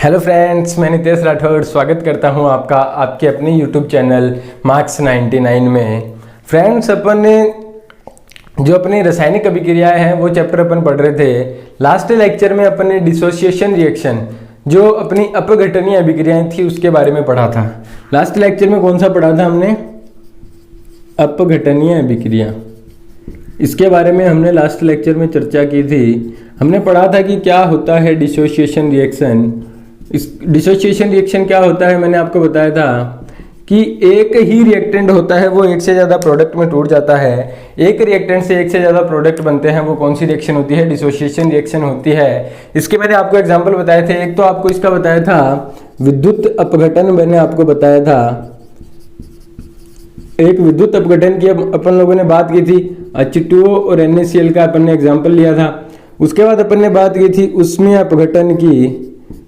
Hello friends, मैं नितेश राठौड़ स्वागत करता हूं आपका आपके अपने यूट्यूब चैनल मार्क्स 99 में। फ्रेंड्स, अपन ने जो अपनी रासायनिक अभिक्रियाएं हैं वो चैप्टर अपन पढ़ रहे थे। लास्ट लेक्चर में अपन ने डिसोसिएशन रिएक्शन जो अपनी अपघटनीय अभिक्रियाएं थी उसके बारे में पढ़ा था। लास्ट लेक्चर में कौन सा पढ़ा था हमने? अपघटनीय अभिक्रिया। इसके बारे में हमने लास्ट लेक्चर में चर्चा की थी। हमने पढ़ा था कि क्या होता है डिसोसिएशन रिएक्शन। इस डिसोसिएशन रिएक्शन क्या होता है मैंने आपको बताया था कि एक ही रिएक्टेंट होता है वो एक से ज़्यादा प्रोडक्ट में टूट जाता है। एक रिएक्टेंट से एक से ज़्यादा प्रोडक्ट बनते हैं, वो कौन सी रिएक्शन होती है? डिसोसिएशन रिएक्शन होती है। इसके मैंने आपको एग्जांपल बताए थे। एक तो आपको इसका बताया था विद्युत अपघटन, मैंने आपको बताया था एक विद्युत अपघटन की अपन लोगों ने बात की थी। H2O और NaCl का अपन ने एग्जाम्पल लिया था। उसके बाद अपन ने बात की थी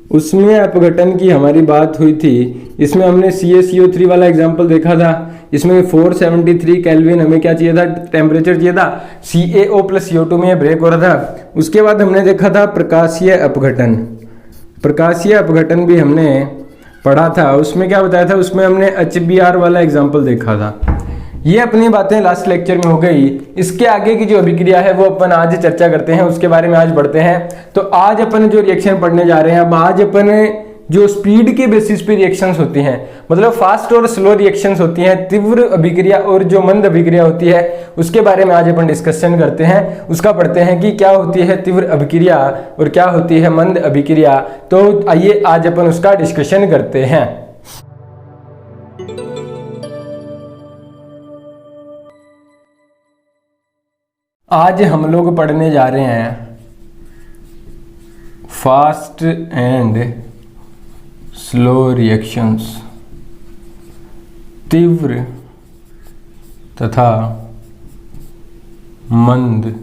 उष्मीय अपघटन की हमारी बात हुई थी। इसमें हमने CaCO3 वाला एग्जाम्पल देखा था। इसमें 473 केल्विन हमें क्या चाहिए था? टेम्परेचर चाहिए था। CaO प्लस CO2 में ब्रेक हो रहा था। उसके बाद हमने देखा था प्रकाशीय अपघटन। प्रकाशीय अपघटन भी हमने पढ़ा था। उसमें क्या बताया था? उसमें हमने HBr वाला एग्जाम्पल देखा था। ये अपनी बातें लास्ट लेक्चर में हो गई। इसके आगे की जो अभिक्रिया है वो अपन आज चर्चा करते हैं, उसके बारे में आज बढ़ते हैं। तो आज अपन जो रिएक्शन पढ़ने जा रहे हैं, अब आज अपन जो स्पीड के बेसिस पे रिएक्शंस होती हैं, मतलब फास्ट और स्लो रिएक्शंस होती हैं, तीव्र अभिक्रिया और जो मंद अभिक्रिया होती है, उसके बारे में आज अपन डिस्कशन करते हैं। उसका पढ़ते हैं कि क्या होती है तीव्र अभिक्रिया और क्या होती है मंद अभिक्रिया। तो आइए आज अपन उसका डिस्कशन करते हैं। आज हम लोग पढ़ने जा रहे हैं फास्ट एंड स्लो रिएक्शंस, तीव्र तथा मंद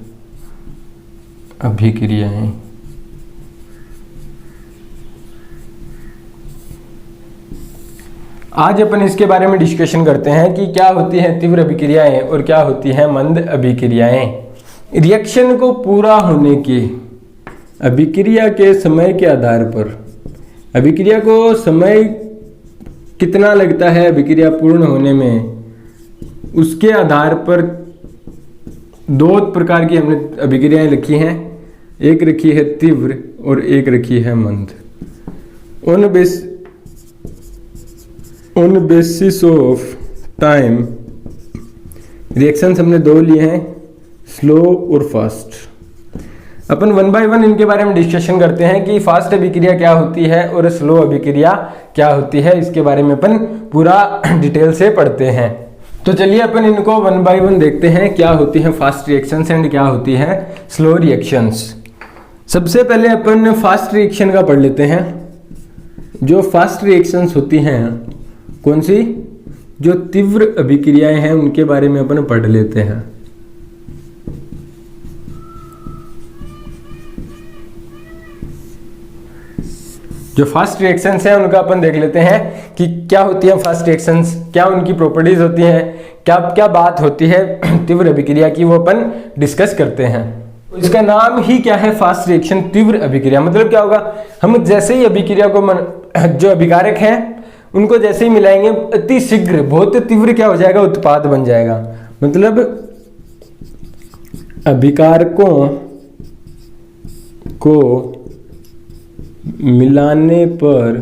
अभिक्रियाएं। आज अपन इसके बारे में डिस्कशन करते हैं कि क्या होती हैं तीव्र अभिक्रियाएं और क्या होती हैं मंद अभिक्रियाएं। रिएक्शन को पूरा होने के अभिक्रिया के समय के आधार पर, अभिक्रिया को समय कितना लगता है अभिक्रिया पूर्ण होने में, उसके आधार पर दो प्रकार की हमने अभिक्रियाएं लिखी हैं। एक रखी है तीव्र और एक रखी है मंद। On basis of time reactions हमने दो लिए हैं, स्लो और fast. Upon one by one इनके बारे में डिस्कशन करते हैं कि फास्ट अभिक्रिया क्या होती है और स्लो अभिक्रिया क्या होती है। इसके बारे में अपन पूरा डिटेल से पढ़ते हैं। तो चलिए अपन इनको वन बाय वन देखते हैं, क्या होती है फास्ट रिएक्शंस एंड क्या होती है स्लो रिएक्शंस। सबसे पहले अपन फास्ट रिएक्शन का पढ़ लेते हैं। जो फास्ट रिएक्शंस होती हैं कौन सी? जो तीव्र अभिक्रियाएं हैं उनके बारे में अपन पढ़ लेते हैं। जो फास्ट रिएक्शंस हैं उनका अपन देख लेते हैं कि क्या होती है फास्ट रिएक्शंस, क्या उनकी प्रॉपर्टीज होती हैं, क्या क्या बात होती है तीव्र अभिक्रिया की, वो अपन डिस्कस करते हैं। इसका नाम ही क्या है? फास्ट रिएक्शन, तीव्र अभिक्रिया। मतलब क्या होगा? हम जैसे ही अभिक्रिया को जो अभिकारक हैं उनको जैसे ही मिलाएंगे अति शीघ्र बहुत तीव्र क्या हो जाएगा? उत्पाद बन जाएगा। मतलब अभिकारकों को मिलाने पर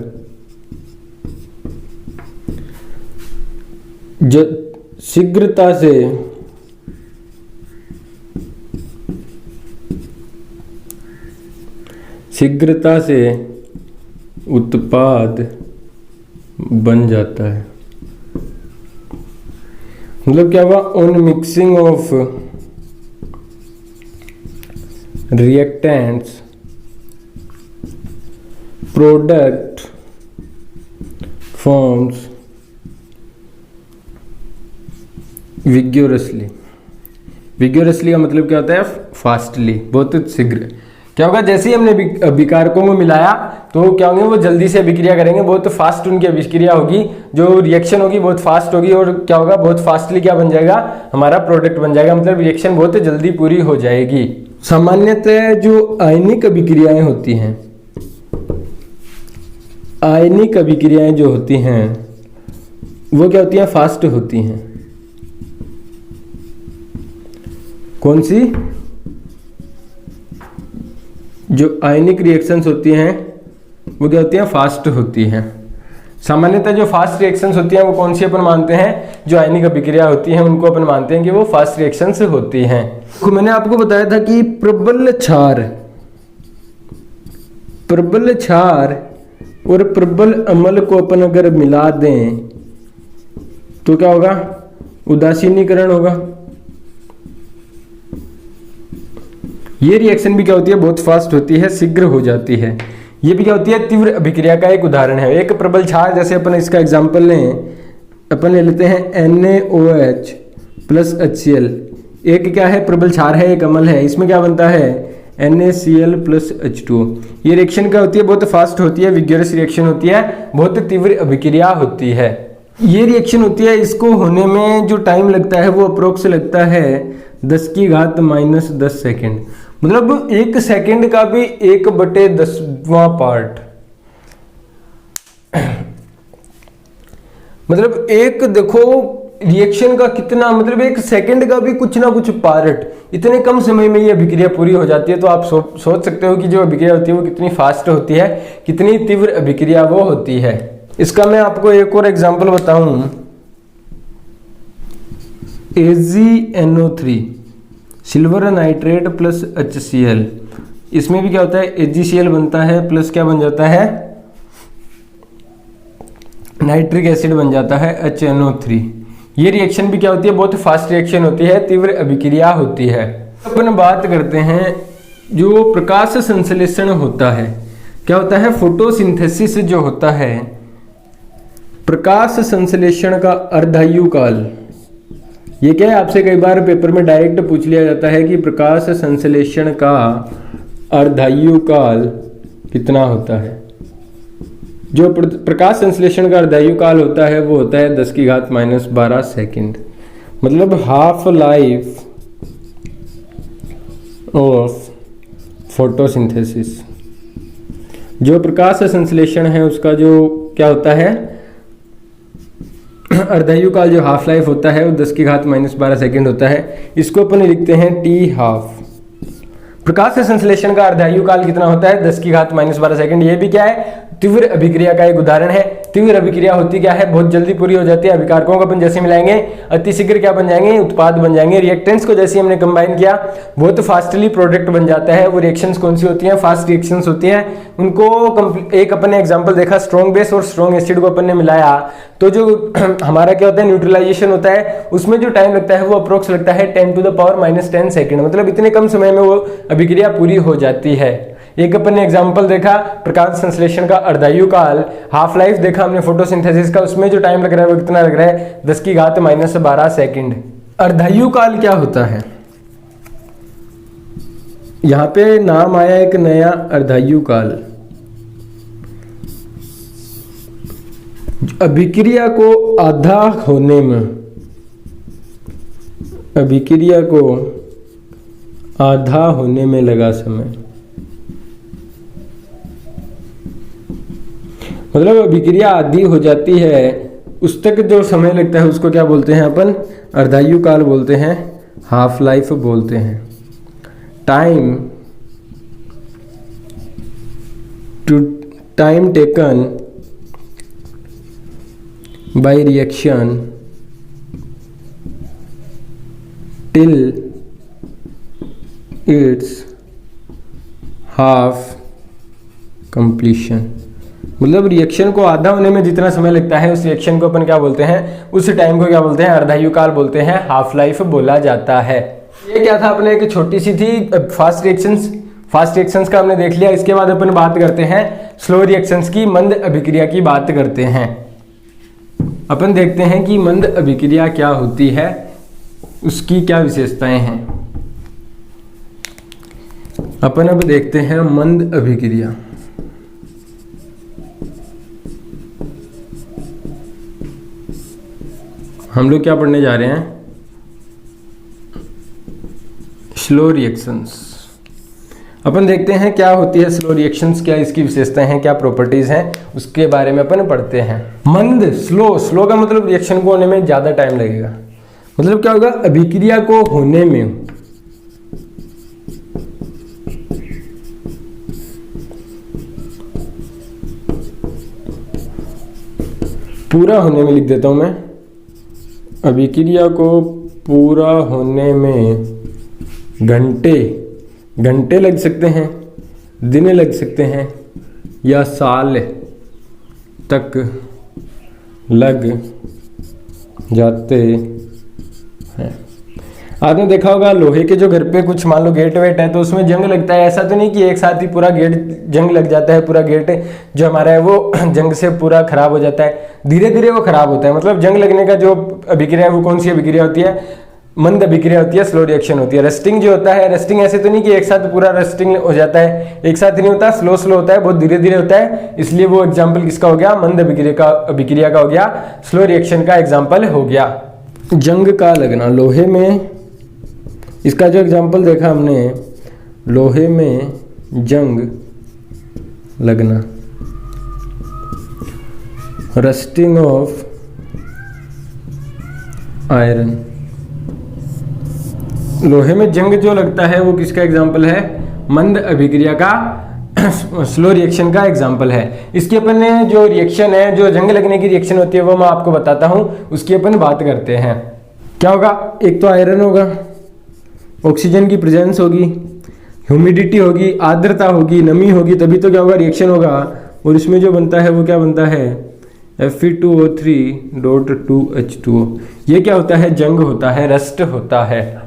जो शीघ्रता से उत्पाद बन जाता है। मतलब क्या हुआ? On mixing of reactants product forms vigorously. Vigorously का मतलब क्या होता है? फास्टली, बहुत शीघ्र। क्या होगा? जैसे ही हमने अभिकारकों को मिलाया तो क्या होंगे? वो जल्दी से अभिक्रिया करेंगे, बहुत फास्ट उनकी अभिक्रिया होगी, जो रिएक्शन होगी बहुत फास्ट होगी और क्या होगा? बहुत फास्टली क्या बन जाएगा? हमारा प्रोडक्ट बन जाएगा। मतलब रिएक्शन बहुत जल्दी पूरी हो जाएगी। सामान्यतः जो आयनिक अभिक्रियाएं होती हैं आयनिक अभिक्रियाएं जो होती हैं वो क्या होती हैं, फास्ट होती हैं। कौन सी? जो आयनिक रिएक्शंस होती हैं वो क्या होती हैं, फास्ट होती हैं। सामान्यतः जो फास्ट रिएक्शंस होती हैं वो कौन सी अपन मानते हैं, जो आयनिक अभिक्रिया होती हैं उनको अपन मानते हैं कि वो फास्ट रिएक्शंस होती हैं। तो मैंने आपको बताया था कि प्रबल क्षार और प्रबल अम्ल को अपन अगर मिला दें तो क्या होगा, उदासीनीकरण होगा। ये रिएक्शन भी क्या होती है, बहुत फास्ट होती है, शीघ्र हो जाती है। ये भी क्या होती है, तीव्र अभिक्रिया का एक उदाहरण है। एक प्रबल क्षार, जैसे अपन इसका एग्जांपल लें, अपन ले लेते हैं NaOH प्लस HCl। एक क्या है, प्रबल क्षार है, एक अम्ल है। इसमें क्या बनता है, NaCl प्लस H2O। ये रिएक्शन क्या होती है, बहुत फास्ट होती है, विग्योरस रिएक्शन होती है, बहुत तीव्र अभिक्रिया होती है। ये रिएक्शन होती है, इसको होने में जो टाइम लगता है वो अप्रोक्स लगता है 10⁻⁻10 सेकेंड। मतलब 1 सेकेंड का भी 1/10वां पार्ट। मतलब एक देखो रिएक्शन का कितना, मतलब 1 सेकेंड का भी कुछ ना कुछ पार्ट, इतने कम समय में ये अभिक्रिया पूरी हो जाती है। तो आप सोच सकते हो कि जो अभिक्रिया होती है वो कितनी फास्ट होती है, कितनी तीव्र अभिक्रिया वो होती है। इसका मैं आपको एक और एग्जांपल बताऊं, AgNO3 silver nitrate plus HCl। इसमें भी क्या होता है, AgCl बनता है प्लस क्या बन जाता है, नाइट्रिक एसिड बन जाता है HNO3। ये रिएक्शन भी क्या होती है, बहुत फास्ट रिएक्शन होती है, तीव्र अभिक्रिया होती है। अपन बात करते हैं जो प्रकाश संश्लेषण होता है, क्या होता है, फोटोसिंथेसिस जो होता है, प्रकाश संश्लेषण का अर्धायु काल। ये क्या है, आपसे कई बार पेपर में डायरेक्ट पूछ लिया जाता है कि प्रकाश संश्लेषण का अर्धायु काल कितना होता है। जो प्रकाश संश्लेषण का अर्धायु काल होता है वो होता है 10⁻12 सेकेंड। मतलब हाफ लाइफ ऑफ फोटोसिंथेसिस। जो प्रकाश संश्लेषण है उसका जो क्या होता है, अर्धायु काल जो हाफ लाइफ होता है वो 10⁻12 सेकेंड होता है। इसको अपन लिखते हैं T12। प्रकाश संश्लेषण का अर्धायु काल कितना होता है, 10⁻12 सेकेंड। ये भी क्या है, तीव्र अभिक्रिया का एक उदाहरण है। तीव्र अभिक्रिया होती क्या है, बहुत जल्दी पूरी हो जाती है। अभिकारकों को अपन जैसे मिलाएंगे अतिशीघ्र क्या बन जाएंगे, उत्पाद बन जाएंगे। रिएक्टेंट्स को जैसे हमने कंबाइन किया बहुत फास्टली प्रोडक्ट बन जाता है। वो रिएक्शंस कौन सी होती हैं, फास्ट रिएक्शंस होती हैं। उनको एक अपन ने एग्जांपल देखा, स्ट्रॉन्ग बेस और स्ट्रॉन्ग एसिड को अपन ने मिलाया तो जो हमारा क्या होता है, न्यूट्रलाइजेशन होता है। उसमें जो टाइम लगता है वो अप्रोक्स लगता है 10⁻⁻10 सेकेंड। मतलब इतने कम समय में वो अभिक्रिया पूरी हो जाती है। एक अपन ने एग्जांपल देखा प्रकाश संश्लेषण का अर्धायु काल, हाफ लाइफ देखा हमने फोटोसिंथेसिस का, उसमें जो टाइम लग रहा है वो कितना लग रहा है, 10⁻12 सेकेंड। अर्धायु काल क्या होता है, यहां पे नाम आया एक नया, अर्धायु काल। अभिक्रिया को आधा होने में, अभिक्रिया को आधा होने में लगा समय, मतलब अभिक्रिया आधी हो जाती है उस तक जो समय लगता है उसको क्या बोलते हैं अपन, अर्धायु काल बोलते हैं, हाफ लाइफ बोलते हैं। Time taken by reaction till it's half completion. मतलब रिएक्शन को आधा होने में जितना समय लगता है उस रिएक्शन को अपन क्या बोलते हैं, उस टाइम को क्या बोलते हैं, अर्धायु काल बोलते हैं, हाफ लाइफ बोला जाता है। ये क्या था, अपने एक छोटी सी थी फास्ट रिएक्शंस का हमने देख लिया। इसके बाद अपन बात करते हैं स्लो रिएक्शंस की, मंद अभिक्रिया की बात करते हैं। अपन देखते हैं कि मंद अभिक्रिया क्या होती है, उसकी क्या विशेषताएं हैं। अपन अब देखते हैं मंद अभिक्रिया। हम लोग क्या पढ़ने जा रहे हैं, स्लो रिएक्शंस। अपन देखते हैं क्या होती है स्लो रिएक्शंस, क्या इसकी विशेषताएं हैं, क्या प्रॉपर्टीज हैं, उसके बारे में अपन पढ़ते हैं। मंद, स्लो का मतलब रिएक्शन को होने में ज्यादा टाइम लगेगा। मतलब क्या होगा, अभिक्रिया को होने में पूरा होने में लिख देता हूं मैं, अभिक्रिया को पूरा होने में घंटे लग सकते हैं, दिन लग सकते हैं या साल तक लग जाते हैं। आपने देखा होगा लोहे के जो घर पे कुछ मान लो गेट वेट है तो उसमें जंग लगता है। ऐसा तो नहीं कि एक साथ ही पूरा गेट जंग लग जाता है, पूरा गेट जो हमारा है वो जंग से पूरा खराब हो जाता है, धीरे धीरे वो खराब होता है। मतलब जंग लगने का जो अभिक्रिया है वो कौन सी अभिक्रिया होती है, मंद अभिक्रिया होती है, स्लो रिएक्शन होती है। रस्टिंग जो होता है, रस्टिंग ऐसे तो नहीं कि एक साथ पूरा रस्टिंग हो जाता है, एक साथ नहीं होता, स्लो होता है, बहुत धीरे धीरे होता है। इसलिए वो एग्जाम्पल किसका हो गया, मंद अभिक्रिया का हो गया, स्लो रिएक्शन का एग्जाम्पल हो गया। जंग का लगना, लोहे में इसका जो एग्जाम्पल देखा हमने, लोहे में जंग लगना, रस्टिंग ऑफ आयरन। लोहे में जंग जो लगता है वो किसका एग्जाम्पल है, मंद अभिक्रिया का, स्लो रिएक्शन का एग्जाम्पल है। इसकी अपन ने जो रिएक्शन है, जो जंग लगने की रिएक्शन होती है वो मैं आपको बताता हूं, उसकी अपन बात करते हैं। क्या होगा, एक तो आयरन होगा, ऑक्सीजन की प्रेजेंस होगी, ह्यूमिडिटी होगी, आर्द्रता होगी, नमी होगी, तभी तो क्या होगा, रिएक्शन होगा। और इसमें जो बनता है वो क्या बनता है, Fe2O3.2H2O। ये क्या होता है, जंग होता है, रस्ट होता है।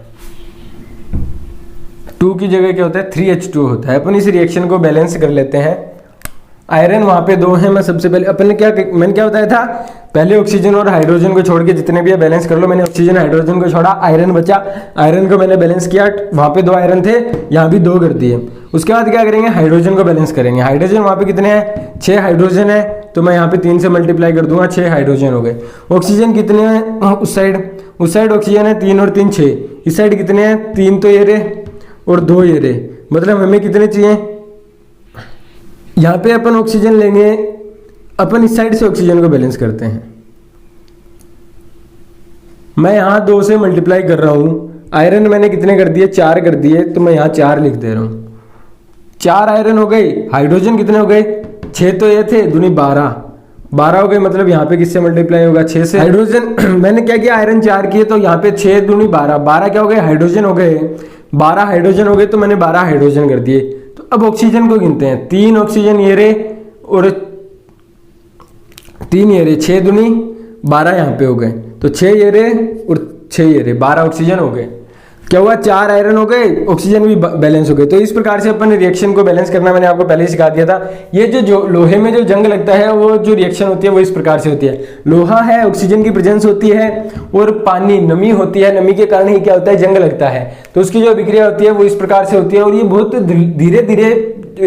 2 की जगह क्या होता है, 3H2O होता है। अपन इस रिएक्शन को बैलेंस कर लेते हैं। आयरन वहां पे 2 है, मैं सबसे पहले मैंने क्या बताया था, पहले ऑक्सीजन और हाइड्रोजन को छोड़ के जितने भी है बैलेंस कर लो। मैंने ऑक्सीजन हाइड्रोजन को छोड़ा, आयरन बचा, आयरन को मैंने बैलेंस किया। वहां पे 2 आयरन थे, यहाँ भी 2 कर दिए। उसके बाद क्या करेंगे, हाइड्रोजन को बैलेंस करेंगे। हाइड्रोजन वहां पे कितने हैं, 6 हाइड्रोजन है, तो मैं यहाँ पे 3 से मल्टीप्लाई कर दूंगा, 6 हाइड्रोजन हो गए। ऑक्सीजन कितने हैं उस साइड ऑक्सीजन है 3 और 3 6। इस साइड कितने हैं, 3 तो ये रहे और 2 ये रहे। मतलब हमें कितने चाहिए, यहाँ पे अपन ऑक्सीजन लेंगे, अपन इस साइड से ऑक्सीजन को बैलेंस करते हैं। मैं यहां 2 से मल्टीप्लाई कर रहा हूं, आयरन मैंने कितने कर दिए, 4 कर दिए, तो मैं यहां 4 लिख दे रहा हूं। 4 आयरन हो गए, हाइड्रोजन कितने हो गए, 6 तो ये थे, दूनी 12 हो गए। मतलब यहाँ पे किससे मल्टीप्लाई होगा, 6 से। हाइड्रोजन मैंने क्या किया, आयरन 4 किए, तो यहाँ पे 6 दूनी 12 क्या हो गए, हाइड्रोजन हो गए, 12 हाइड्रोजन हो गए, तो मैंने 12 हाइड्रोजन कर दिए। तो अब ऑक्सीजन को गिनते हैं, 3 ऑक्सीजन ये रहे और 3 ये रहे, 6 दूनी 12 यहाँ पे हो गए, तो 6 ये रहे और 6 ये रहे, 12 ऑक्सीजन हो गए। क्या हुआ, 4 आयरन हो गए, ऑक्सीजन भी बैलेंस हो गए। तो इस प्रकार से अपन रिएक्शन को बैलेंस करना मैंने आपको पहले ही सिखा दिया था। ये जो लोहे में जो जंग लगता है, वो जो रिएक्शन होती है वो इस प्रकार से होती है। लोहा है, ऑक्सीजन की प्रेजेंस होती है और पानी, नमी होती है, नमी के कारण ही क्या होता है, जंग लगता है। तो उसकी जो अभिक्रिया होती है वो इस प्रकार से होती है, और ये बहुत धीरे धीरे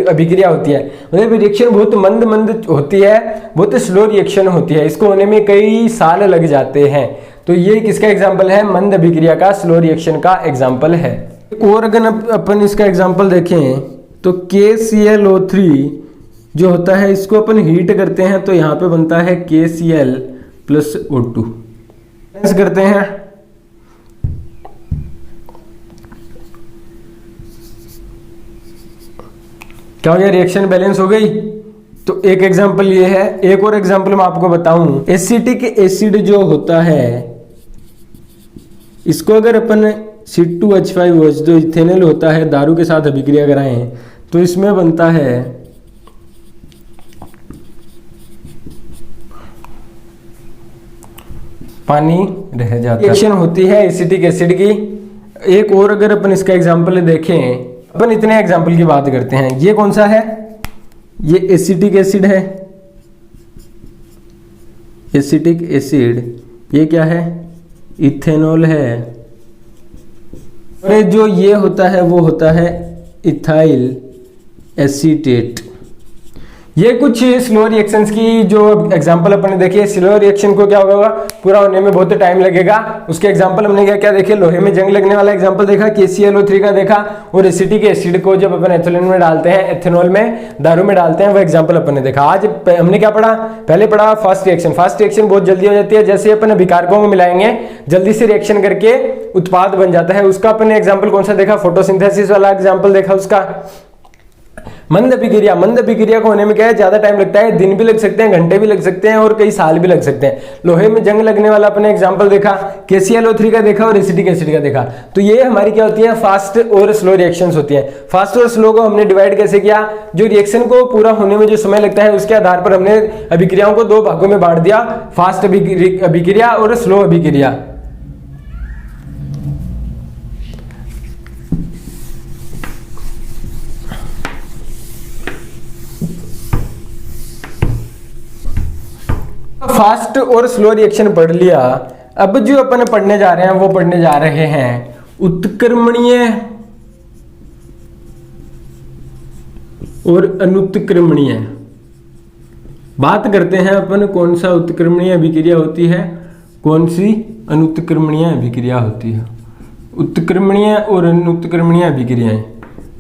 अभिक्रिया होती है। मतलब रिएक्शन बहुत मंद होती है, बहुत स्लो रिएक्शन होती है। इसको होने में कई साल लग जाते हैं। तो ये किसका एग्जाम्पल है, मंद अभिक्रिया का, स्लो रिएक्शन का एग्जाम्पल है। और अगर अपन इसका एग्जाम्पल देखें तो KClO3 जो होता है, इसको अपन हीट करते हैं तो यहाँ पे बनता है KCl+O2। करते हैं, क्या हो गया, रिएक्शन बैलेंस हो गई। तो एक एग्जाम्पल ये है। एक और एग्जाम्पल मैं आपको बताऊं, एसिटिक एसिड जो होता है, इसको अगर अपन C2H5OH जो इथेनॉल होता है, दारू के साथ अभिक्रिया कराएं तो इसमें बनता है पानी रह जाता है। रिएक्शन होती है एसिटिक एसिड की। एक और अगर अपन इसका एग्जाम्पल देखें, अपन इतने एग्जाम्पल की बात करते हैं। ये कौन सा है, ये एसिटिक एसिड है, एसिटिक एसिड। ये क्या है, इथेनॉल है। और जो ये होता है वो होता है इथाइल एसीटेट। ये कुछ स्लो रिएक्शंस की जो एग्जांपल अपन ने देखी है। स्लो रिएक्शन को क्या होगा, पूरा होने में बहुत टाइम लगेगा। उसके एग्जांपल हमने क्या क्या देखे, लोहे में जंग लगने वाला एग्जांपल देखा, KClO3 का देखा, और एसिटिक एसिड को जब अपन एथिलीन में डालते हैं, एथेनॉल में, दारू में डालते हैं, वो एग्जांपल अपन ने देखा। आज हमने क्या पढ़ा, पहले पढ़ा फास्ट रिएक्शन। फास्ट रिएक्शन बहुत जल्दी हो जाती है, जैसे अपन अभिकारकों को मिलाएंगे जल्दी से रिएक्शन करके उत्पाद बन जाता है। उसका अपन ने एग्जाम्पल कौन सा देखा, फोटोसिंथेसिस वाला एग्जाम्पल देखा उसका। मंद अभिक्रिया, मंद अभिक्रिया को होने में क्या है, ज्यादा टाइम लगता है, दिन भी लग सकते हैं, घंटे भी लग सकते हैं, और कई साल भी लग सकते हैं। लोहे में जंग लगने वाला अपने एग्जांपल देखा, KClO3 का देखा और एसिटिक एसिड का देखा। तो ये हमारी क्या होती है, फास्ट और स्लो रिएक्शंस होती हैं। फास्ट और स्लो को हमने डिवाइड कैसे किया, जो रिएक्शन को पूरा होने में जो समय लगता है उसके आधार पर हमने अभिक्रियाओं को दो भागों में बांट दिया, फास्ट अभिक्रिया और स्लो अभिक्रिया। फास्ट और स्लो रिएक्शन पढ़ लिया। अब जो अपन पढ़ने जा रहे हैं वो पढ़ने जा रहे हैं उत्क्रमणीय और अनुत्क्रमणीय। बात करते हैं अपन कौन सा उत्क्रमणीय अभिक्रिया होती है, कौन सी अनुत्क्रमणीय अभिक्रिया होती है। उत्क्रमणीय और अनुत्क्रमणीय अभिक्रियाएं,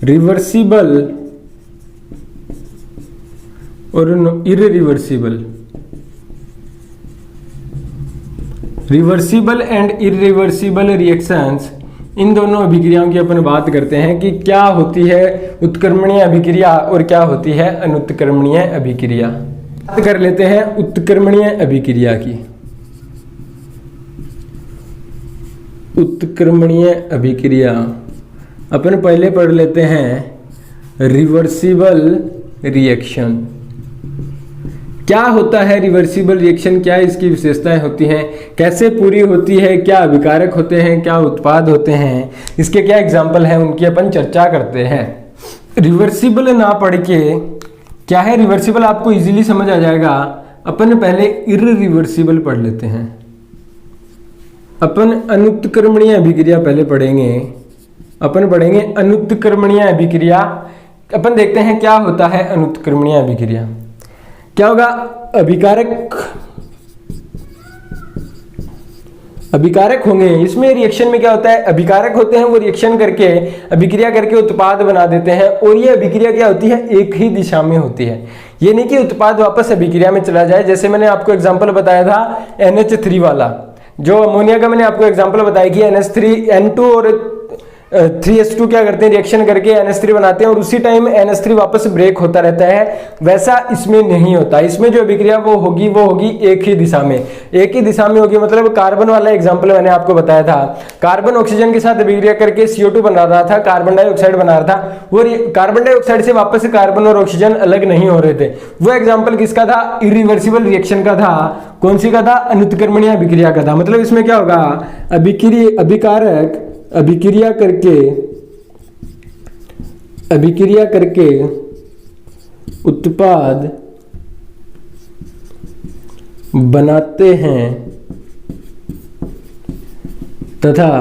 रिवर्सिबल और irreversible. Reversible and irreversible reactions, इन दोनों अभिक्रियाओं की अपन बात करते हैं कि क्या होती है उत्क्रमणीय अभिक्रिया और क्या होती है अनुत्क्रमणीय अभिक्रिया। बात कर लेते हैं उत्क्रमणीय अभिक्रिया की। उत्क्रमणीय अभिक्रिया अपन पहले पढ़ लेते हैं रिवर्सिबल रिएक्शन। क्या होता है रिवर्सिबल रिएक्शन, क्या इसकी विशेषताएं होती हैं, कैसे पूरी होती है, क्या अभिकारक होते हैं, क्या उत्पाद होते हैं, इसके क्या एग्जाम्पल हैं, उनकी अपन चर्चा करते हैं। रिवर्सिबल ना पढ़ के क्या है, रिवर्सिबल आपको इजीली समझ आ जाएगा। अपन पहले इररिवर्सिबल पढ़ लेते हैं। अपन अनुत्क्रमणीय अभिक्रिया पहले पढ़ेंगे। अपन पढ़ेंगे अनुत्क्रमणीय अभिक्रिया। अपन देखते हैं क्या होता है अनुत्क्रमणीय अभिक्रिया। क्या होगा, अभिकारक होंगे। इसमें रिएक्शन में क्या होता है, अभिकारक होते हैं, वो रिएक्शन करके अभिक्रिया करके उत्पाद बना देते हैं। और ये अभिक्रिया क्या होती है, एक ही दिशा में होती है। ये नहीं कि उत्पाद वापस अभिक्रिया में चला जाए। जैसे मैंने आपको एग्जांपल बताया था NH3 वाला, जो अमोनिया का मैंने आपको एग्जांपल बताया कि NH3 N2 और 3H2 क्या करते हैं, रिएक्शन करके NH3 बनाते हैं और उसी टाइम NH3 वापस ब्रेक होता रहता है। वैसा इसमें नहीं होता। इसमें जो अभिक्रिया वो होगी एक ही दिशा में, एक ही दिशा में होगी। मतलब कार्बन वाला एग्जांपल मैंने आपको बताया था, कार्बन ऑक्सीजन के साथ अभिक्रिया करके CO2 बना रहा था, कार्बन डाइऑक्साइड बना रहा था। वो कार्बन डाइऑक्साइड से वापस कार्बन और ऑक्सीजन अलग नहीं हो रहे थे। वो एग्जाम्पल किसका था, इरिवर्सिबल रिएक्शन का था। कौन सी का था, अनुत्क्रमणीय अभिक्रिया का था। मतलब इसमें क्या होगा, अभिकारक अभिक्रिया करके उत्पाद बनाते हैं तथा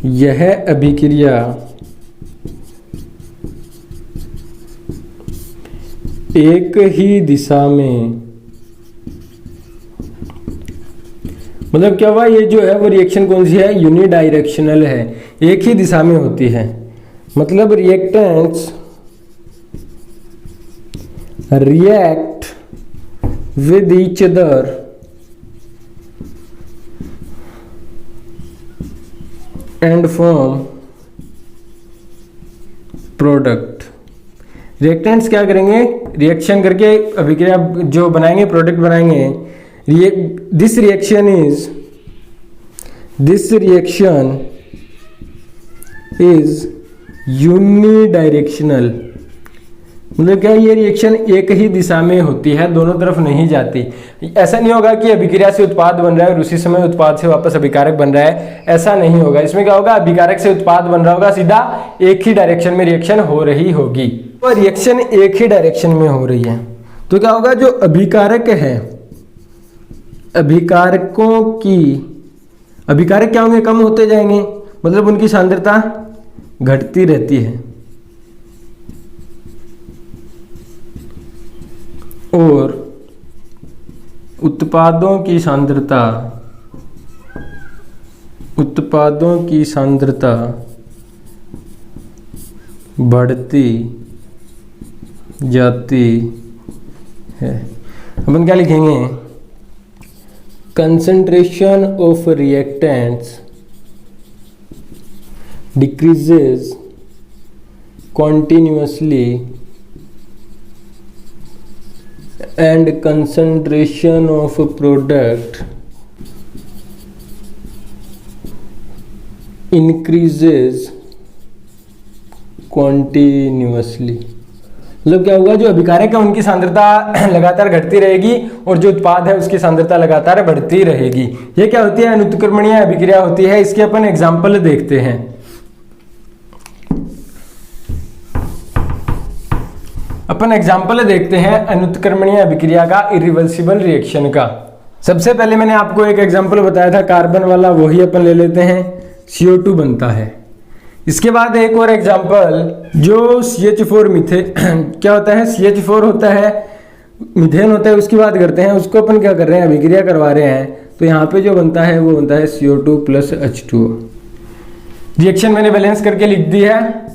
यह अभिक्रिया एक ही दिशा में, मतलब क्या हुआ, ये जो है वो रिएक्शन कौन सी है, यूनिडायरेक्शनल है, एक ही दिशा में होती है। मतलब reactants react with each other and form product. Reactants क्या करेंगे, रिएक्शन करके अभिक्रिया जो बनाएंगे, प्रोडक्ट बनाएंगे। This reaction is unidirectional। मतलब क्या, ये रिएक्शन एक ही दिशा में होती है, दोनों तरफ नहीं जाती। ऐसा नहीं होगा कि अभिक्रिया से उत्पाद बन रहा है और उसी समय उत्पाद से वापस अभिकारक बन रहा है, ऐसा नहीं होगा। इसमें क्या होगा, अभिकारक से उत्पाद बन रहा होगा, सीधा एक ही डायरेक्शन में रिएक्शन हो रही होगी। तो रिएक्शन एक ही डायरेक्शन में हो रही है तो क्या होगा, जो अभिकारक है, अभिकारकों की, अभिकारक क्या होंगे, कम होते जाएंगे, मतलब उनकी सांद्रता घटती रहती है। और उत्पादों की सांद्रता बढ़ती जाती है। अपन क्या लिखेंगे, concentration of reactants decreases continuously and concentration of a product increases continuously। मतलब क्या होगा, जो अभिकारक है उनकी सांद्रता लगातार घटती रहेगी और जो उत्पाद है उसकी सांद्रता लगातार बढ़ती रहेगी। ये क्या होती है, अनुत्क्रमणीय अभिक्रिया होती है। इसके अपन एग्जाम्पल देखते हैं। अपन एग्जाम्पल देखते हैं अनुत्क्रमणीय अभिक्रिया का, इरिवर्सिबल रिएक्शन का। सबसे पहले मैंने आपको एक एग्जाम्पल बताया था कार्बन वाला, वही अपन ले लेते हैं। CO2 बनता है। इसके बाद एक और एग्जाम्पल, जो CH4 मीथेन क्या होता है, CH4 होता है, मीथेन होता है, उसकी बात करते हैं। उसको अपन क्या कर रहे हैं, अभिक्रिया करवा रहे हैं। तो यहाँ पे जो बनता है वो बनता है CO2 + H2O। रिएक्शन मैंने बैलेंस करके लिख दी है।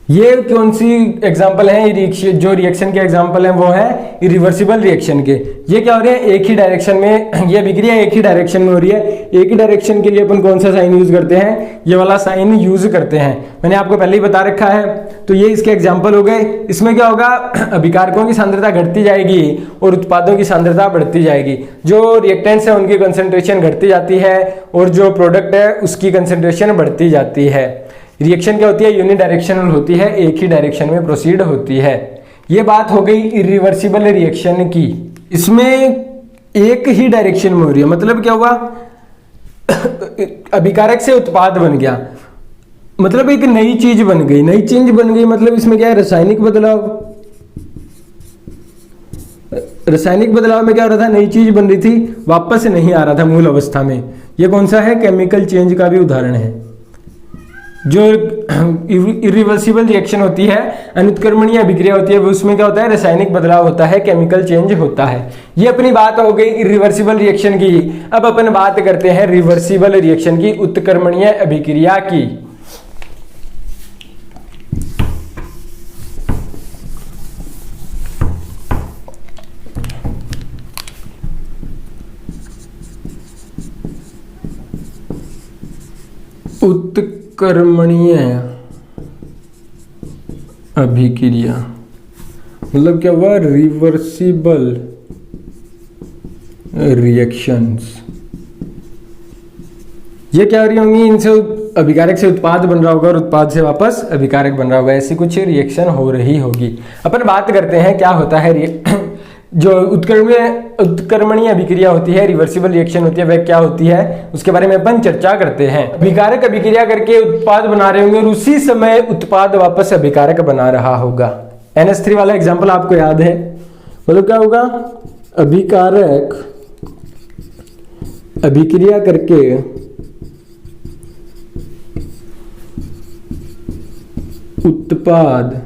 ये कौन सी एग्जाम्पल है, जो रिएक्शन के एग्जाम्पल हैं वो है इरिवर्सिबल रिएक्शन के। ये क्या हो रहे हैं, एक ही डायरेक्शन में, ये अभिक्रिया एक ही डायरेक्शन में हो रही है। एक ही डायरेक्शन के लिए अपन कौन सा साइन यूज करते हैं, ये वाला साइन यूज करते हैं। मैंने आपको पहले ही बता रखा है। तो ये इसके एग्जाम्पल हो गए। इसमें क्या होगा, अभिकारकों की सांद्रता घटती जाएगी और उत्पादों की सांद्रता बढ़ती जाएगी। जो रिएक्टेंट्स है उनकी कंसेंट्रेशन घटती जाती है और जो प्रोडक्ट है उसकी कंसेंट्रेशन बढ़ती जाती है। रिएक्शन क्या होती है, यूनिडायरेक्शनल होती है, एक ही डायरेक्शन में प्रोसीड होती है। ये बात हो गई इरिवर्सिबल रिएक्शन की। इसमें एक ही डायरेक्शन में हो रही है। मतलब क्या हुआ, अभिकारक से उत्पाद बन गया, मतलब एक नई चीज बन गई। नई चीज बन गई मतलब इसमें क्या है, रासायनिक बदलाव। रासायनिक बदलाव में क्या हो रहा था, नई चीज बन रही थी, वापस नहीं आ रहा था मूल अवस्था में। ये कौन सा है, केमिकल चेंज का भी उदाहरण है। जो इरिवर्सिबल रिएक्शन होती है, अनुत्क्रमणीय अभिक्रिया होती है, वो उसमें क्या होता है, रासायनिक बदलाव होता है, केमिकल चेंज होता है। ये अपनी बात हो गई इरिवर्सिबल रिएक्शन की। अब अपन बात करते हैं रिवर्सिबल रिएक्शन की, उत्क्रमणीय अभिक्रिया की। उत्क्रमणीय अभिक्रिया मतलब क्या हुआ, रिवर्सिबल रिएक्शंस। ये क्या हो रही होंगी, इनसे अभिकारक से उत्पाद बन रहा होगा और उत्पाद से वापस अभिकारक बन रहा होगा। ऐसी कुछ रिएक्शन हो रही होगी। अपन बात करते हैं क्या होता है जो उत्क्रमणीय अभिक्रिया होती है, रिवर्सिबल रिएक्शन होती है, वह क्या होती है उसके बारे में अपन चर्चा करते हैं। अभिकारक अभिक्रिया करके उत्पाद बना रहे होंगे और उसी समय उत्पाद वापस अभिकारक बना रहा होगा। NH3 वाला एग्जांपल आपको याद है। मतलब क्या होगा, अभिकारक अभिक्रिया करके उत्पाद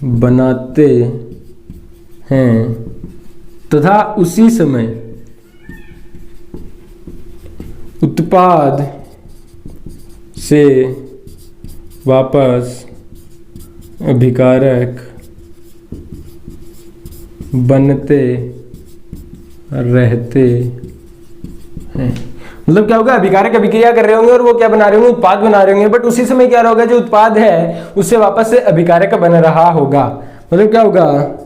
बनाते हैं तथा उसी समय उत्पाद से वापस अभिकारक बनते रहते हैं। मतलब क्या होगा, अभिकारक अभिक्रिया कर रहे होंगे और वो क्या बना रहे होंगे, उत्पाद बना रहे होंगे, बट उसी समय क्या होगा, जो उत्पाद है उससे वापस से अभिकारक बन रहा होगा। मतलब क्या होगा,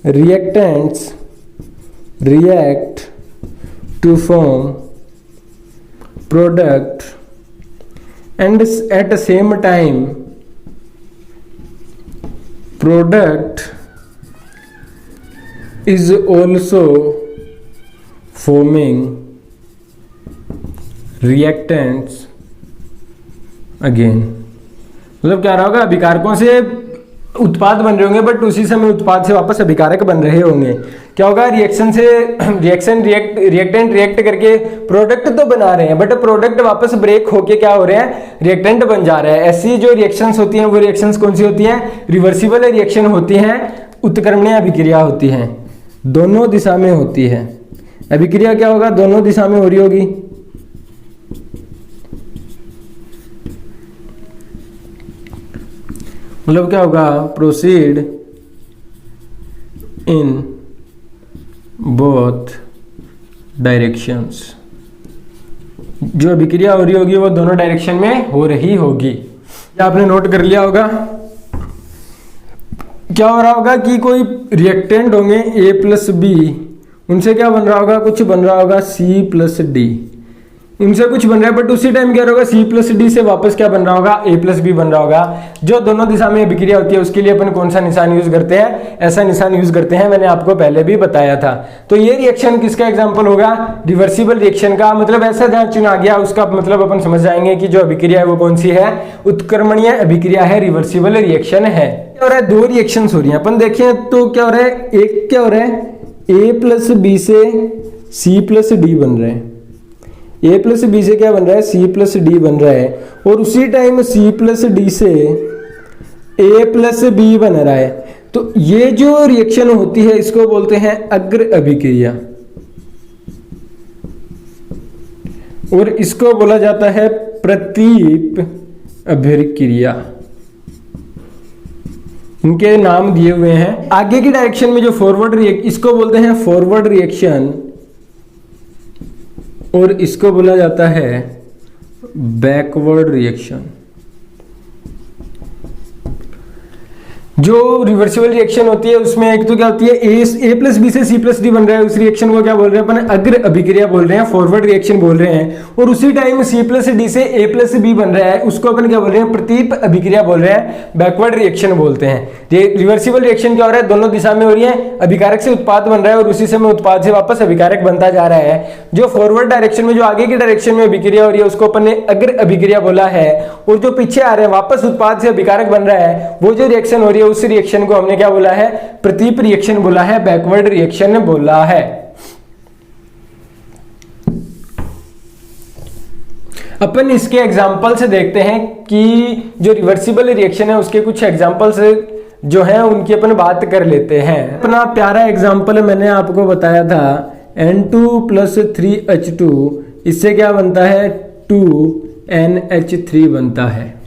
reactants react to form product and at the same time product is also forming reactants again। मतलब क्या रहा होगा, अभिकारकों से उत्पाद बन रहे होंगे बट उसी समय उत्पाद से वापस अभिकारक बन रहे होंगे। क्या होगा, रिएक्टेंट रिएक्ट करके प्रोडक्ट तो बना रहे हैं बट प्रोडक्ट वापस ब्रेक होके क्या हो रहे हैं, रिएक्टेंट बन जा रहा है। ऐसी जो रिएक्शंस होती हैं वो रिएक्शंस कौन सी होती हैं, रिवर्सिबल रिएक्शन होती हैं। उत्क्रमणीय अभिक्रिया होती है, दोनों दिशा में होती है। अभिक्रिया क्या होगा, दोनों दिशा में हो रही होगी। मतलब क्या होगा, प्रोसीड इन बोथ डायरेक्शंस। जो अभिक्रिया हो रही होगी वो दोनों डायरेक्शन में हो रही होगी। आपने नोट कर लिया होगा क्या हो रहा होगा कि कोई रिएक्टेंट होंगे A प्लस बी, उनसे क्या बन रहा होगा, कुछ बन रहा होगा C प्लस डी, इनसे कुछ बन रहा है, बट उसी टाइम क्या होगा, C प्लस डी से वापस क्या बन रहा होगा, A प्लस बी बन रहा होगा। जो दोनों दिशा में अभिक्रिया होती है उसके लिए अपन कौन सा निशान यूज करते हैं, ऐसा निशान यूज करते हैं, मैंने आपको पहले भी बताया था। तो ये रिएक्शन किसका एग्जाम्पल होगा, रिवर्सिबल रिएक्शन का। मतलब ऐसा जहां चुना गया उसका मतलब अपन समझ जाएंगे कि जो अभिक्रिया है वो कौन सी है, उत्क्रमणीय अभिक्रिया है, रिवर्सिबल रिएक्शन है। क्या हो रहा है, दो रिएक्शन हो रही है। अपन देखें तो क्या हो रहा है, एक क्या हो रहा है, A प्लस बी से C प्लस डी बन रहे हैं, A प्लस बी से क्या बन रहा है, C प्लस डी बन रहा है, और उसी टाइम C प्लस डी से A प्लस बी बन रहा है। तो ये जो रिएक्शन होती है इसको बोलते हैं अग्र अभिक्रिया, और इसको बोला जाता है प्रतीप अभिक्रिया। इनके नाम दिए हुए हैं। आगे की डायरेक्शन में जो फॉरवर्ड इसको बोलते हैं फॉरवर्ड रिएक्शन, और इसको बोला जाता है बैकवर्ड रिएक्शन। जो रिवर्सिबल रिएक्शन होती है उसमें एक तो क्या होती है, ए प्लस बी से सी प्लस डी बन रहा है, उस रिएक्शन को क्या बोल रहे हैं अपन, अग्र अभिक्रिया बोल रहे हैं, फॉरवर्ड रिएक्शन बोल रहे हैं। और उसी टाइम सी प्लस डी से ए प्लस बी बन रहा है, उसको अपन क्या बोल रहे हैं, प्रतीप अभिक्रिया बोल रहे हैं, बैकवर्ड रिएक्शन बोलते हैं। रिवर्सिबल रिएक्शन क्या हो रहा है, दोनों दिशा में हो रही है, अभिकारक से उत्पाद बन रहा है और उसी समय उत्पाद से वापस अभिकारक बनता जा रहा है। जो फॉरवर्ड डायरेक्शन में, जो आगे की डायरेक्शन में अभिक्रिया हो रही है उसको अपन ने अग्र अभिक्रिया बोला है, और जो पीछे आ रहे हैं वापस उत्पाद से अभिकारक बन रहा है, वो जो रिएक्शन हो रही है उस रिएक्शन को हमने क्या बोला है, प्रतीप रिएक्शन बोला है, बैकवर्ड रिएक्शन बोला है। अपन इसके एग्जाम्पल से देखते हैं कि जो रिवर्सिबल रिएक्शन है उसके कुछ एग्जाम्पल्स जो हैं उनकी अपन बात कर लेते हैं। अपना प्यारा एग्जाम्पल मैंने आपको बताया था, N2 प्लस 3H2, इससे क्या बनता है, 2NH3 बनता है।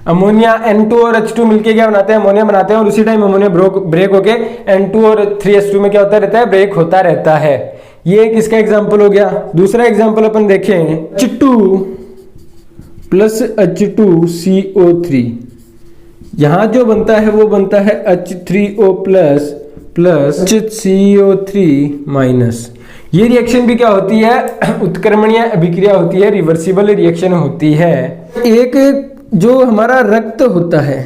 अमोनिया N2 और H2 मिलके क्या बनाते हैं, अमोनिया बनाते हैं, और उसी टाइम अमोनिया ब्रेक होके N2 और 3H2 में क्या होता रहता है, ब्रेक होता रहता है। ये किसका एग्जाम्पल हो गया। दूसरा एग्जाम्पल अपन देखें, H2 प्लस H2CO3, यहां जो बनता है वो बनता है H3O प्लस HCO3 माइनस। ये रिएक्शन भी क्या होती है, उत्क्रमणीय अभिक्रिया होती है, रिवर्सिबल रिएक्शन होती है। एक जो हमारा रक्त होता है,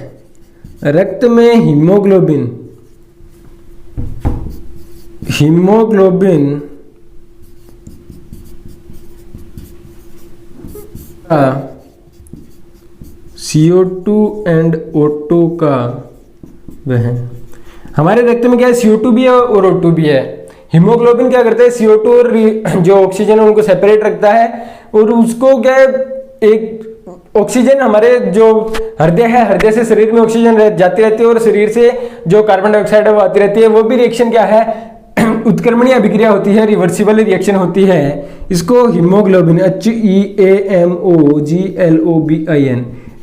रक्त में हीमोग्लोबिन का CO2 एंड O2 का वहन। हमारे रक्त में क्या है, CO2 भी है और O2 भी है। हीमोग्लोबिन क्या करता है, CO2 और जो ऑक्सीजन है उनको सेपरेट रखता है, और उसको क्या है, एक ऑक्सीजन हमारे जो हृदय है, हृदय से शरीर में ऑक्सीजन जाती रहती है, और शरीर से जो कार्बन डाइऑक्साइड है वो आती रहती है। वो भी रिएक्शन क्या है, उत्क्रमणीय अभिक्रिया होती है, रिवर्सिबल रिएक्शन होती है। इसको हीमोग्लोबिन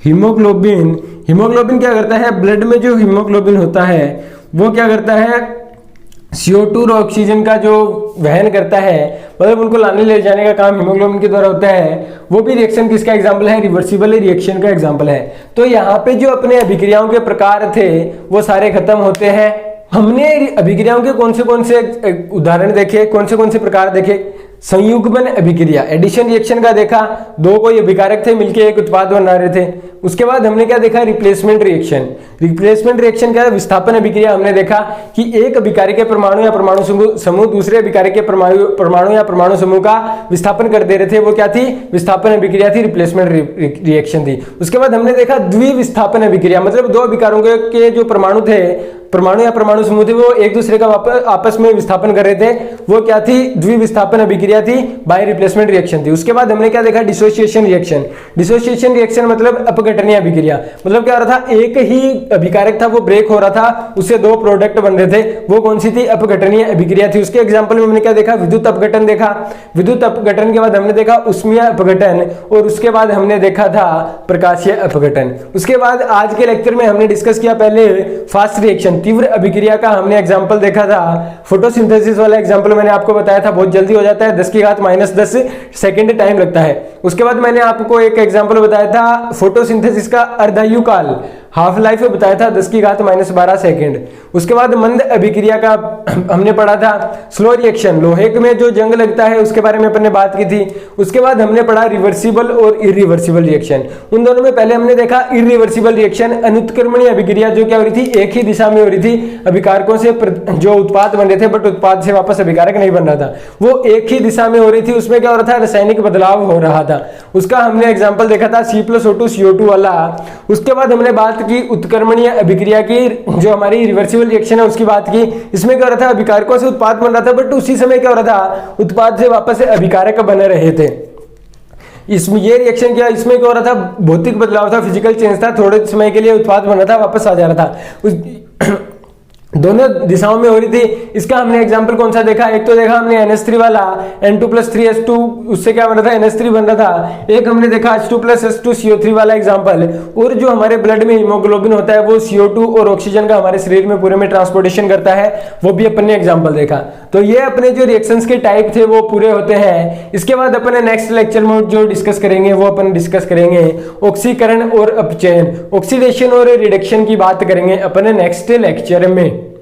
HEAMOGLOBIN, हीमोग्लोबिन क्या करता है, ब्लड में जो हीमोग्लोबिन होता है वो क्या करता है, CO2 और ऑक्सीजन का जो वहन करता है, मतलब उनको लाने ले जाने का काम हीमोग्लोबिन के द्वारा होता है। वो भी रिएक्शन किसका एग्जाम्पल है, रिवर्सिबल रिएक्शन का एग्जाम्पल है। तो यहाँ पे जो अपने अभिक्रियाओं के प्रकार थे वो सारे खत्म होते हैं। हमने अभिक्रियाओं के कौन से उदाहरण देखे, कौन से प्रकार देखे, संयुग्मन अभिक्रिया, एडिशन रिएक्शन का देखा, दो कोई अभिकारक थे मिलके एक उत्पाद बना रहे थे। उसके बाद हमने क्या देखा, रिप्लेसमेंट रिएक्शन। रिप्लेसमेंट रिएक्शन क्या है, विस्थापन अभिक्रिया। हमने देखा कि एक अभिकारक के परमाणु या परमाणु समूह दूसरे अभिकारक के परमाणु या परमाणु समूह का विस्थापन कर दे रहे थे, वो क्या थी, विस्थापन अभिक्रिया थी, रिप्लेसमेंट रिएक्शन थी। उसके बाद हमने देखा द्विविस्थापन अभिक्रिया, मतलब दो अभिकारकों के जो परमाणु थे, परमाणु या परमाणु समूह थे, वो एक दूसरे का आपस में विस्थापन कर रहे थे, वो क्या थी, द्विविस्थापन अभिक्रिया थी, बाय रिप्लेसमेंट रिएक्शन थी। उसके बाद हमने क्या देखा, डिसोसिएशन रिएक्शन। डिसोसिएशन रिएक्शन मतलब अपघटन अपघटनीय अभिक्रिया, मतलब क्या हो रहा था, एक ही अभिकारक था वो ब्रेक हो रहा था, उससे दो प्रोडक्ट बन रहे थे, वो कौन सी थी, अपघटनीय अभिक्रिया थी। उसके एग्जांपल में हमने क्या देखा, विद्युत अपघटन देखा, विद्युत अपघटन के बाद हमने देखा उष्मीय अपघटन, और उसके बाद हमने देखा था प्रकाशीय अपघटन। उसके बाद आज के लेक्चर में हमने डिस्कस किया पहले फास्ट रिएक्शन, तीव्र अभिक्रिया का हमने एग्जांपल देखा था, फोटोसिंथेसिस वाला एग्जांपल मैंने आपको बताया था, बहुत जल्दी हो जाता है, 10⁻⁻10 सेकंड टाइम लगता है। उसके बाद मैंने आपको एक एग्जांपल बताया था फोटोसिंथेसिस का अर्धायु काल, हाफ लाइफ बताया था 10⁻12 सेकंड। उसके बाद मंद अभिक्रिया का हमने पढ़ा था स्लो रिएक्शन, लोहे में जो जंग लगता है उसके बारे में अपन ने बात की थी। उसके बाद हमने पढ़ा रिवर्सिबल और इरिवर्सिबल रिएक्शन। उन दोनों में पहले हमने देखा इरिवर्सिबल रिएक्शन, अनुत्क्रमणीय अभिक्रिया जो क्या हो रही थी, एक ही दिशा में हो रही थी, अभिकारकों से जो उत्पाद बन रहे थे बट उत्पाद से वापस अभिकारक नहीं बन रहा था, वो एक ही दिशा में हो रही थी, उसमें क्या हो रहा था, रासायनिक बदलाव हो रहा था। उसका हमने एग्जाम्पल देखा था C+O2 CO2 वाला। उसके बाद हमने बात की उत्क्रमणीय अभिक्रिया की, जो हमारी रिवर्सिबल रिएक्शन है उसकी बात की। इसमें क्या हो रहा था, अभिकारकों से उत्पाद बन रहा था बट उसी समय क्या हो रहा था, उत्पाद से वापस अभिकारक बने रहे थे। इसमें ये रिएक्शन क्या, इसमें क्या हो रहा था, भौतिक बदलाव था, फिजिकल चेंज था, थोड़े समय के लिए उत्पाद बन रहा था, वापस आ जा रहा था, दोनों दिशाओं में हो रही थी। इसका हमने एग्जांपल कौन सा देखा, एक तो देखा हमने NH3 वाला, N2+3H2, उससे क्या बन रहा था, NH3 बन रहा था। एक हमने देखा H2+H2 CO3 वाला एग्जांपल। और जो हमारे ब्लड में हीमोग्लोबिन होता है वो CO2 और ऑक्सीजन का हमारे शरीर में पूरे में ट्रांसपोर्टेशन करता है, वो भी अपन ने एग्जाम्पल देखा। तो ये अपने जो रिएक्शंस के टाइप थे वो पूरे होते हैं। इसके बाद अपन नेक्स्ट लेक्चर में जो डिस्कस करेंगे वो अपन डिस्कस करेंगे ऑक्सीकरण और अपचयन, ऑक्सीडेशन और रिडक्शन की बात करेंगे अपन नेक्स्ट लेक्चर में।